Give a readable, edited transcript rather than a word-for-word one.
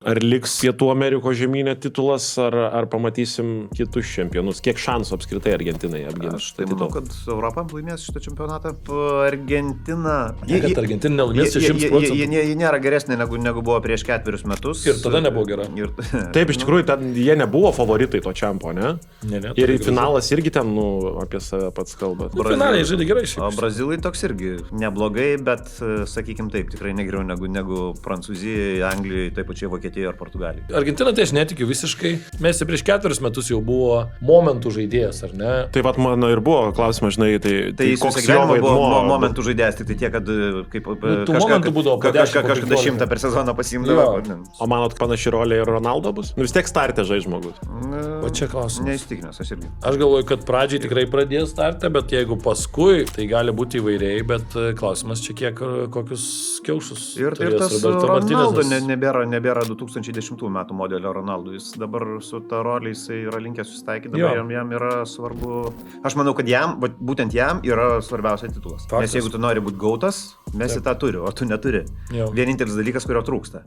Ar liks Pietų Amerikos žemynė titulas, ar pamatysim kitus čempionus? Kiek šansų apskritai Argentinai apginti? Aš tai manau, kad Europa laimės šitą čempionatą. Argentina... Kad Argentina nelaimės 100%. Jie nėra geresnė negu buvo prieš 4 metus. Ir tada nebuvo gera. Taip, iš tikrųjų, ten jie nebuvo favoritai to čempo, ne? Ne, Ir finalas irgi ten, apie save pats kalba. Finaliai žaidė gerai šiaip. O Brazilai toks irgi neblogai, bet, sakykim taip, tikrai negeriau negu Prancūzijai, Anglijai, taip pačiai Vokietijai ar Portugalijai. Argentina tai aš netikiu visiškai. Messi prieš 4 metus jau buvo momentų žaidėjas, ar ne? Tai vat mano ir buvo klausimas, žinai, tai koks jo vaidmuo momentų žaidėjas, tik tai tiek, kad kaip tų momentų būdavo kažkada 100 per sezoną pasiimdavo. O manot, panaši rolė ir Ronaldo bus? Nu vis tiek startė žais žmogus. O čia klausimas. Neįstikinęs, aš irgi. Aš galvoju, kad pradžiai tikrai pradės startę, bet jeigu paskui, tai gali būti įvairiai, bet klausimas čia kiek kokius kiaušus. Ir tas Ronaldo nebėra 2010 metų modelio Ronaldo. Jis dabar su ta rolė jisai yra linkęs susitaikyti, dabar jam yra svarbu. Aš manau, kad būtent jam yra svarbiausia titulas. Nes jeigu tu nori būti gautas, Messi tą turi, o tu neturi. Vienintelis dalykas, kurio trūksta.